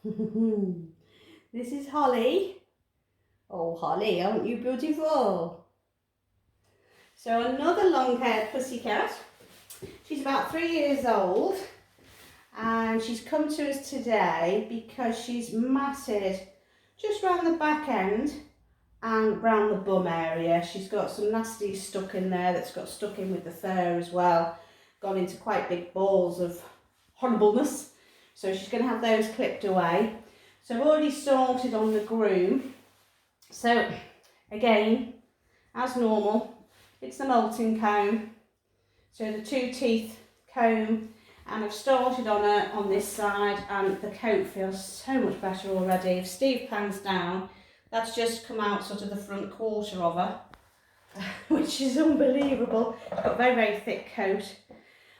This is Holly. Oh, Holly, aren't you beautiful? So another long-haired pussycat. She's about 3 years old and she's come to us today because she's matted just round the back end and round the bum area. She's got some nasty stuck in there that's got stuck in with the fur as well. Gone into quite big balls of horribleness. So she's going to have those clipped away. So I've already started on the groom. So again, as normal, it's the molting comb. So the 2-teeth comb, and I've started on her on this side, and the coat feels so much better already. If Steve pans down, that's just come out sort of the front quarter of her, which is unbelievable. She's got a very, very thick coat.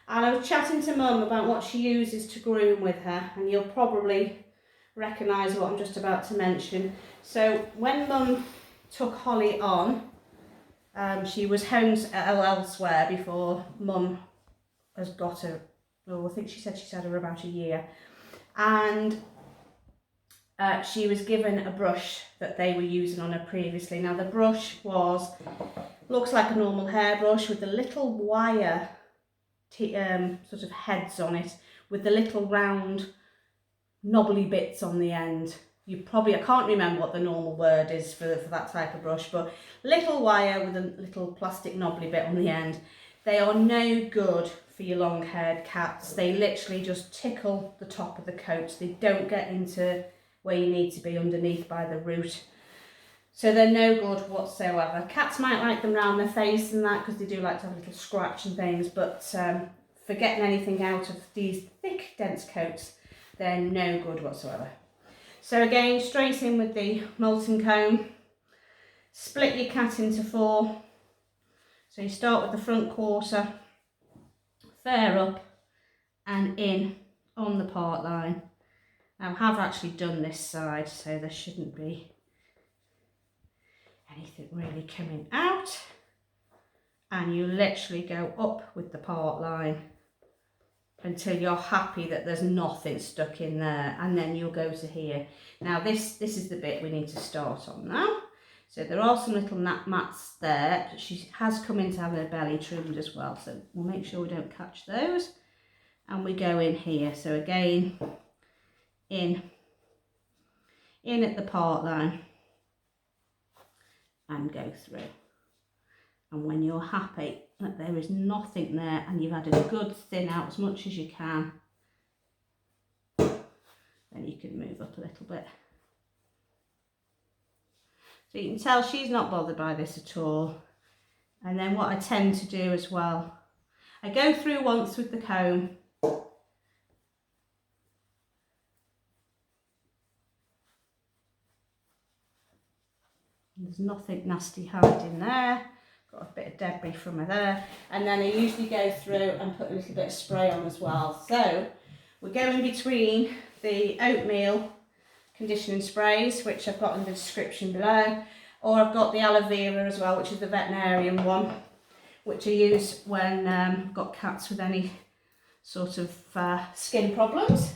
And I was chatting to Mum about what she uses to groom with her, and you'll probably recognise what I'm just about to mention. So when Mum took Holly on, she was home elsewhere before Mum has got her. Oh, I think she said she's had her about a year, and she was given a brush that they were using on her previously. Now the brush looks like a normal hairbrush with the little wire sort of heads on it, with the little round knobbly bits on the end. I can't remember what the normal word is for that type of brush, but little wire with a little plastic knobbly bit on the end. They are no good for your long-haired cats. They literally just tickle the top of the coat. They don't get into where you need to be underneath by the root. So they're no good whatsoever. Cats might like them round their face and that because they do like to have a little scratch and things, but for getting anything out of these thick, dense coats, they're no good whatsoever. So again, straight in with the molting comb. Split your cat into 4. So you start with the front quarter, fur up and in on the part line. I have actually done this side, so there shouldn't be anything really coming out. And you literally go up with the part line until you're happy that there's nothing stuck in there, and then you'll go to here. Now this is the bit we need to start on now. So there are some little nap mats there. She has come in to have her belly trimmed as well, so we'll make sure we don't catch those. And we go in here. So again, in at the part line and go through. And when you're happy that there is nothing there and you've had a good thin out as much as you can, then you can move up a little bit. So you can tell she's not bothered by this at all. And then what I tend to do as well, I go through once with the comb. There's nothing nasty hiding there. Got a bit of debris from her there. And then I usually go through and put a little bit of spray on as well. So we go in between the oatmeal conditioning sprays, which I've got in the description below, or I've got the aloe vera as well, which is the veterinarian one, which I use when I've got cats with any sort of skin problems.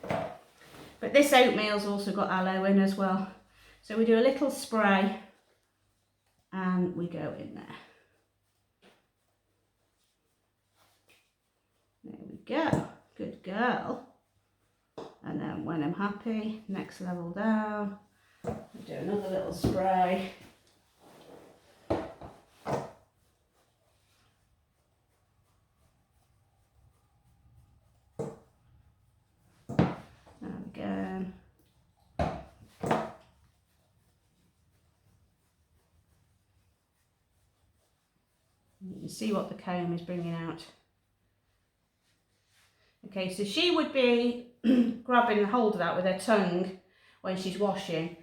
But this oatmeal's also got aloe in as well. So we do a little spray and we go in there. There we go, good girl. And then when I'm happy, next level down, we do another little spray. And again. You can see what the comb is bringing out. Okay, so she would be grabbing hold of that with her tongue when she's washing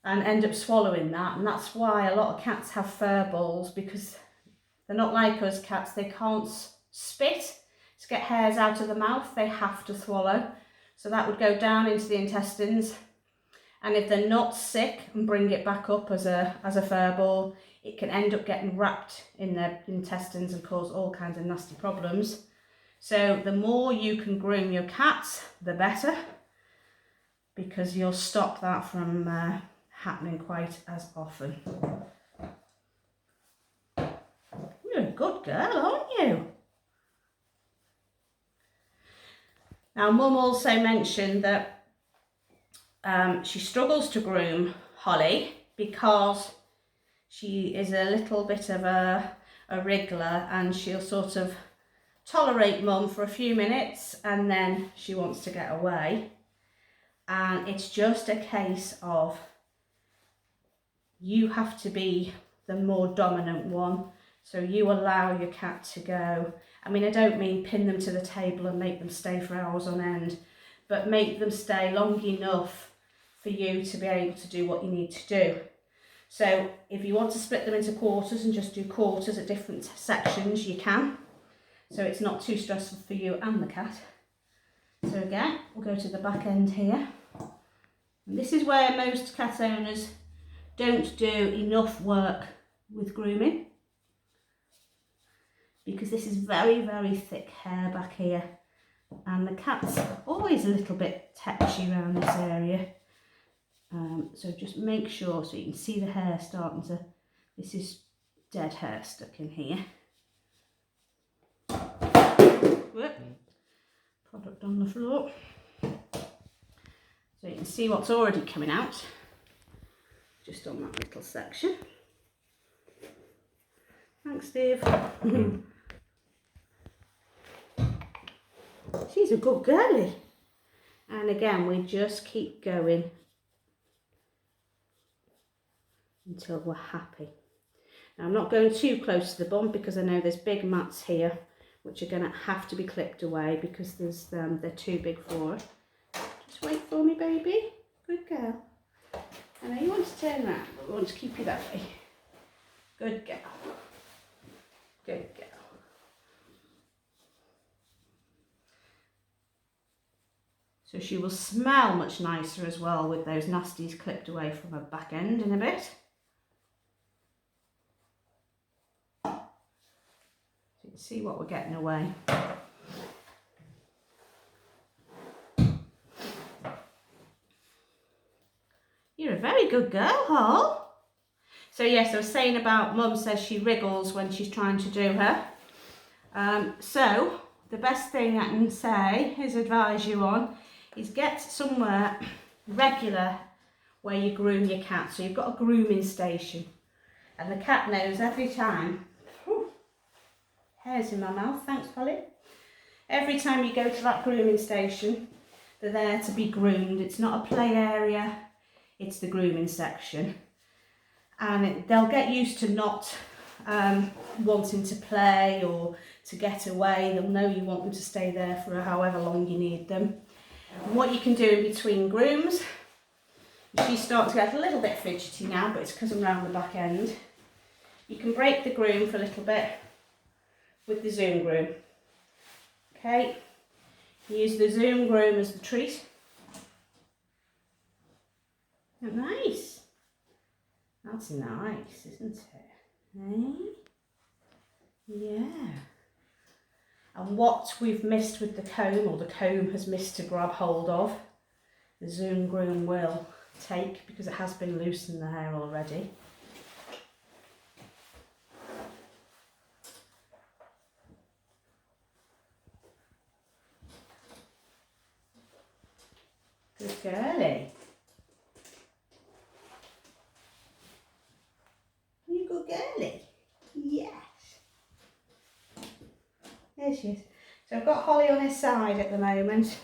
and end up swallowing that, and that's why a lot of cats have fur balls, because they're not like us cats. They can't spit to get hairs out of the mouth, they have to swallow. So that would go down into the intestines, and if they're not sick and bring it back up as a fur ball, it can end up getting wrapped in their intestines and cause all kinds of nasty problems. So the more you can groom your cats, the better. because you'll stop that from happening quite as often. You're a good girl, aren't you? Now, Mum also mentioned that she struggles to groom Holly because she is a little bit of a wriggler, and she'll sort of tolerate Mum for a few minutes and then she wants to get away. And it's just a case of you have to be the more dominant one. So you allow your cat to go. I mean, I don't mean pin them to the table and make them stay for hours on end, but make them stay long enough for you to be able to do what you need to do. So if you want to split them into quarters and just do quarters at different sections, you can. So it's not too stressful for you and the cat. So again, we'll go to the back end here. And this is where most cat owners don't do enough work with grooming, because this is very, very thick hair back here, and the cat's always a little bit tetchy around this area. So just make sure, so you can see the hair starting to, this is dead hair stuck in here. Whoop. Product on the floor. So you can see what's already coming out, just on that little section. Thanks, Steve. She's a good girlie. And again, we just keep going until we're happy. Now, I'm not going too close to the bum because I know there's big mats here which are going to have to be clipped away because there's they're too big for her. Just wait for me, baby. Good girl. I know you want to turn around, but we want to keep you that way. Good girl. Good girl. So she will smell much nicer as well with those nasties clipped away from her back end in a bit. So you can see what we're getting away. You're a very good girl, Hall. So yes, I was saying about Mum says she wriggles when she's trying to do her. So the best thing I can say is advise you on is get somewhere regular where you groom your cat. So you've got a grooming station, and the cat knows every time. Whew, hairs in my mouth, thanks Holly. Every time you go to that grooming station, they're there to be groomed. It's not a play area, it's the grooming section. And they'll get used to not wanting to play or to get away. They'll know you want them to stay there for however long you need them. And what you can do in between grooms, she's starting to get a little bit fidgety now, but it's because I'm round the back end. You can break the groom for a little bit with the Zoom groom. Okay, use the Zoom groom as the treat. Isn't that nice? That's nice, isn't it? Eh? Yeah. And what we've missed with the comb, or the comb has missed to grab hold of, the Zoom groom will take, because it has been loose in the hair already. Good girlie. You good girlie? Yes. There she is. So I've got Holly on his side at the moment,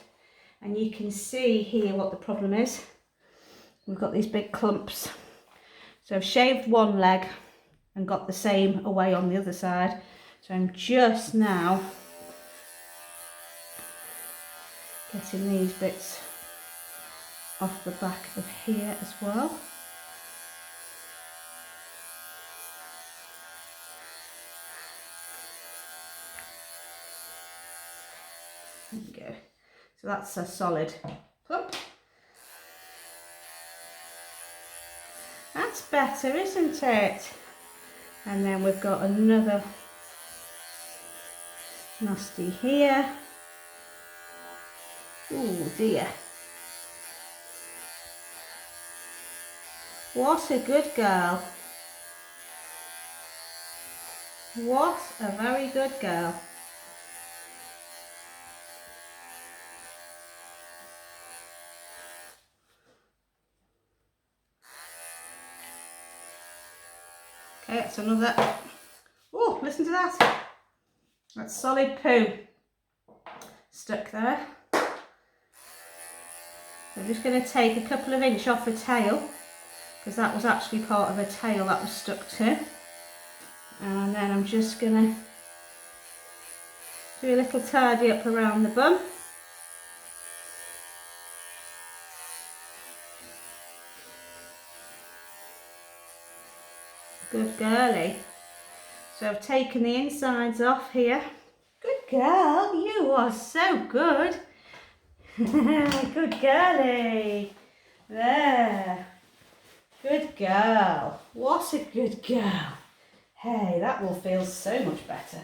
and you can see here what the problem is. We've got these big clumps. So I've shaved one leg and got the same away on the other side. So I'm just now getting these bits off the back of here as well. There we go. So that's a solid clump. That's better, isn't it? And then we've got another nasty here. Oh dear. What a good girl. What a very good girl. Okay, that's another. Oh, listen to that. That's solid poo stuck there. I'm just going to take a couple of inches off the tail, because that was actually part of a tail that was stuck to. And then I'm just going to do a little tidy up around the bum. Good girlie. So I've taken the insides off here. Good girl, you are so good. Good girlie. There. Good girl. What a good girl. Hey, that will feel so much better.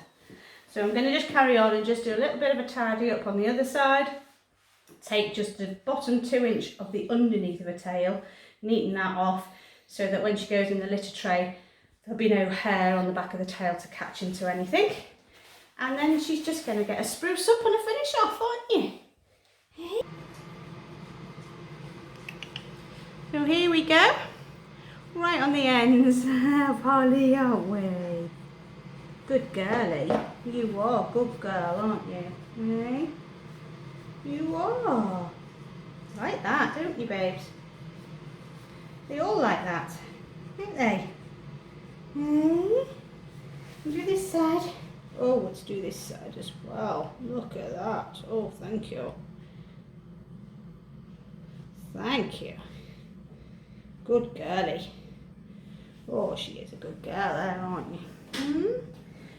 So I'm going to just carry on and just do a little bit of a tidy up on the other side. Take just the bottom 2 inch of the underneath of her tail, neaten that off so that when she goes in the litter tray, there'll be no hair on the back of the tail to catch into anything. And then she's just going to get a spruce up and a finish off, aren't you? So here we go. Right on the ends of Holly, aren't we? Good girlie. You are a good girl, aren't you? Eh? You are. Like that, don't you, babes? They all like that, don't they? Eh? Do this side. Oh, let's do this side as well. Look at that. Oh, thank you. Thank you. Good girlie. Oh, she is a good girl there, aren't you?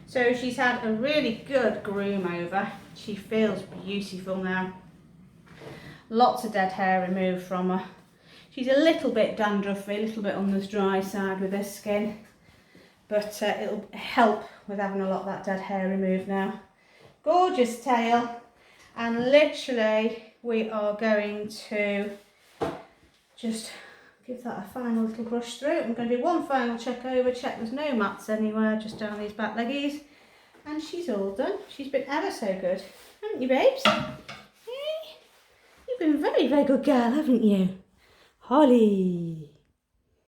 So she's had a really good groom over. She feels beautiful now. Lots of dead hair removed from her. She's a little bit dandruffy, a little bit on the dry side with her skin. But it'll help with having a lot of that dead hair removed now. Gorgeous tail. And literally we are going to just give that a final little brush through. I'm going to do one final check over, check there's no mats anywhere, just down these back leggies. And she's all done. She's been ever so good, haven't you, babes? Hey? You've been a very, very good girl, haven't you? Holly.